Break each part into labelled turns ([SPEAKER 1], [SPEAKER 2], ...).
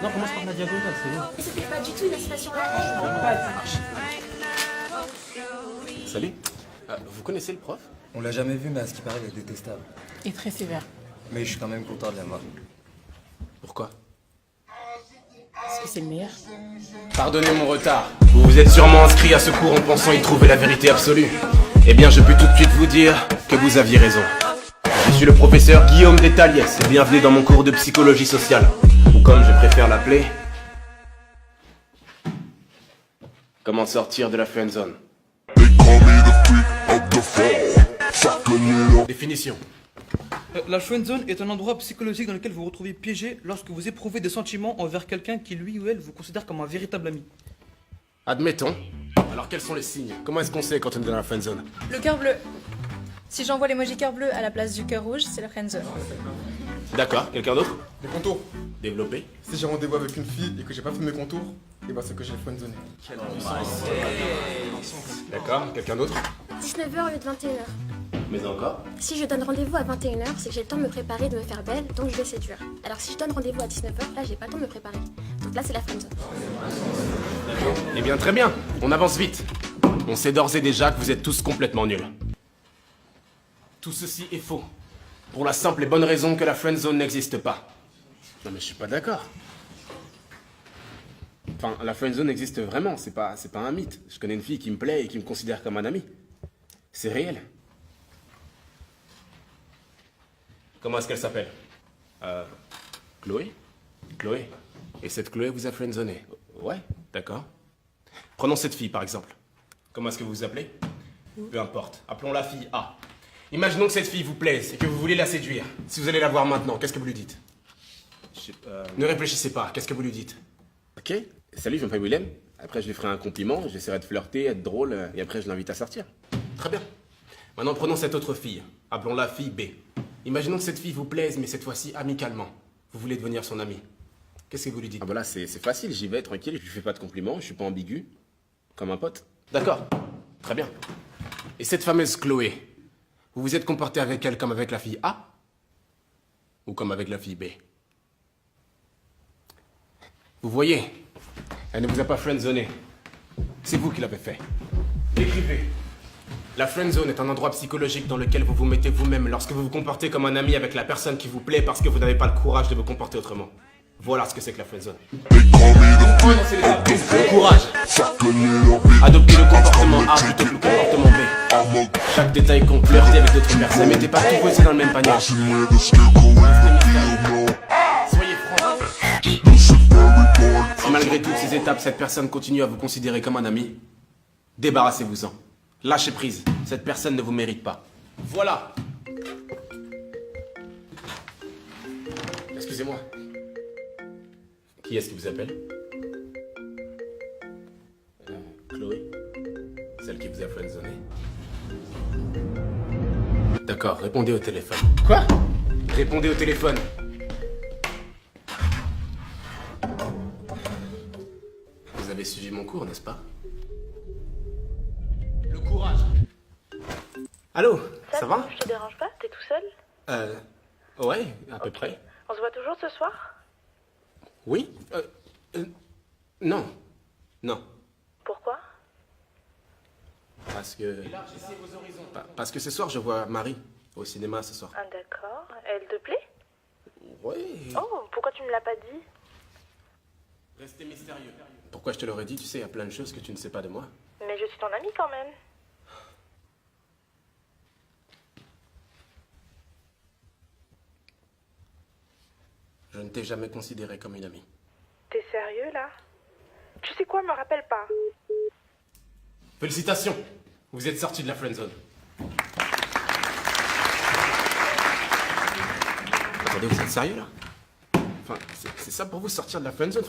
[SPEAKER 1] Non, commence par la diagonale, c'est bon.
[SPEAKER 2] C'était pas du tout une incitation à la haine.
[SPEAKER 3] Salut. Vous connaissez le prof?
[SPEAKER 4] On l'a jamais vu, mais à ce qui paraît, il est détestable.
[SPEAKER 5] Et très sévère.
[SPEAKER 4] Mais je suis quand même content de l'avoir.
[SPEAKER 3] Pourquoi?
[SPEAKER 5] Parce que c'est le meilleur.
[SPEAKER 3] Pardonnez mon retard. Vous vous êtes sûrement inscrit à ce cours en pensant y trouver la vérité absolue. Eh bien, je peux tout de suite vous dire que vous aviez raison. Je suis le professeur Guillaume Détaliès et bienvenue dans mon cours de psychologie sociale. Ou comme je préfère l'appeler... Comment sortir de la friendzone. Définition.
[SPEAKER 6] La friendzone est un endroit psychologique dans lequel vous vous retrouvez piégé lorsque vous éprouvez des sentiments envers quelqu'un qui lui ou elle vous considère comme un véritable ami.
[SPEAKER 3] Admettons. Alors quels sont les signes? Comment est-ce qu'on sait quand on est dans la friendzone?
[SPEAKER 7] Le cœur bleu. Si j'envoie l'emoji cœur bleu à la place du cœur rouge, c'est la friendzone.
[SPEAKER 3] D'accord, quelqu'un d'autre?
[SPEAKER 8] Les contours.
[SPEAKER 3] Développé.
[SPEAKER 8] Si j'ai rendez-vous avec une fille et que j'ai pas fait mes contours, et bah c'est que j'ai friendzoné.
[SPEAKER 3] D'accord, quelqu'un d'autre?
[SPEAKER 2] 19h au lieu de 21h.
[SPEAKER 3] Mais encore?
[SPEAKER 2] Si je donne rendez-vous à 21h, c'est que j'ai le temps de me préparer, de me faire belle, donc je vais séduire. Alors si je donne rendez-vous à 19h, là j'ai pas le temps de me préparer. Donc là c'est la friendzone.
[SPEAKER 3] Eh bien très bien, on avance vite. On sait d'ores et déjà que vous êtes tous complètement nuls. Tout ceci est faux. Pour la simple et bonne raison que la friendzone n'existe pas. Non mais je suis pas d'accord. Enfin, la friendzone existe vraiment, c'est pas un mythe. Je connais une fille qui me plaît et qui me considère comme un ami. C'est réel. Comment est-ce qu'elle s'appelle? Chloé? Chloé. Et cette Chloé vous a friendzoné? Ouais, d'accord. Prenons cette fille par exemple. Comment est-ce que vous vous appelez? Peu importe, appelons la fille A. Imaginons que cette fille vous plaise et que vous voulez la séduire. Si vous allez la voir maintenant, qu'est-ce que vous lui dites? Ne réfléchissez pas, qu'est-ce que vous lui dites? Ok, salut, je m'appelle Willem. Après, je lui ferai un compliment, j'essaierai de flirter, être drôle, et après, je l'invite à sortir. Très bien. Maintenant, prenons cette autre fille. Appelons-la fille B. Imaginons que cette fille vous plaise, mais cette fois-ci amicalement. Vous voulez devenir son ami. Qu'est-ce que vous lui dites? Ah bah là, c'est facile, j'y vais, tranquille, je lui fais pas de compliments, je suis pas ambigu. Comme un pote. D'accord, très bien. Et cette fameuse Chloé, vous vous êtes comporté avec elle comme avec la fille A? Ou comme avec la fille B? Vous voyez, elle ne vous a pas friendzoné. C'est vous qui l'avez fait. Écrivez. La friendzone est un endroit psychologique dans lequel vous vous mettez vous-même lorsque vous vous comportez comme un ami avec la personne qui vous plaît parce que vous n'avez pas le courage de vous comporter autrement. Voilà ce que c'est que la friendzone. Le courage. Adoptez le comportement A plutôt que le comportement B. Chaque détail compte, flirtez avec d'autres personnes, mettez pas tout vos dans le même panier. Soyez francs. Si malgré toutes ces étapes, cette personne continue à vous considérer comme un ami, débarrassez-vous-en. Lâchez prise. Cette personne ne vous mérite pas. Voilà. Excusez-moi. Qui est-ce qui vous appelle? Chloé? Celle qui vous a friendzoné? D'accord, répondez au téléphone. Quoi? Répondez au téléphone. Vous avez suivi mon cours, n'est-ce pas? Le courage. Allô, ça va?
[SPEAKER 9] Je te dérange pas? T'es tout seul?
[SPEAKER 3] Ouais, à peu près.
[SPEAKER 9] On se voit toujours ce soir?
[SPEAKER 3] Oui? Non. Non.
[SPEAKER 9] Pourquoi?
[SPEAKER 3] Parce que... Parce que ce soir, je vois Marie au cinéma ce soir.
[SPEAKER 9] Ah d'accord. Elle te plaît?
[SPEAKER 3] Oui.
[SPEAKER 9] Oh, pourquoi tu me l'as pas dit?
[SPEAKER 3] Restez mystérieux. Pourquoi je te l'aurais dit? Tu sais, il y a plein de choses que tu ne sais pas de moi.
[SPEAKER 9] Mais je suis ton amie quand même.
[SPEAKER 3] Je ne t'ai jamais considéré comme une amie.
[SPEAKER 9] T'es sérieux là? Tu sais quoi, me rappelle pas.
[SPEAKER 3] Félicitations. Vous êtes sorti de la friendzone. Attendez, vous êtes sérieux là? Enfin, c'est ça pour vous sortir de la friendzone?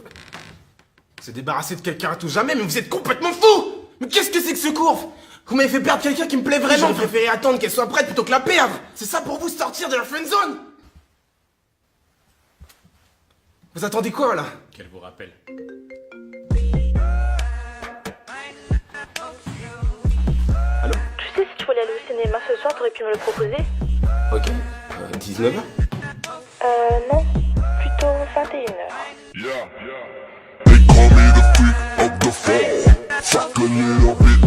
[SPEAKER 3] Se débarrasser de quelqu'un à tout jamais, mais vous êtes complètement fou! Mais qu'est-ce que c'est que ce cours? Vous m'avez fait perdre quelqu'un qui me plaît vraiment. J'aurais préféré attendre qu'elle soit prête plutôt que la perdre. C'est ça pour vous sortir de la friendzone? Vous attendez quoi là? Qu'elle vous rappelle. Allô?
[SPEAKER 9] Tu sais, si tu voulais aller au cinéma ce soir, t'aurais pu me le proposer.
[SPEAKER 3] Ok. 19h?
[SPEAKER 9] Non, plutôt 21h.
[SPEAKER 10] They call me the freak of the fall. Fuck a little bit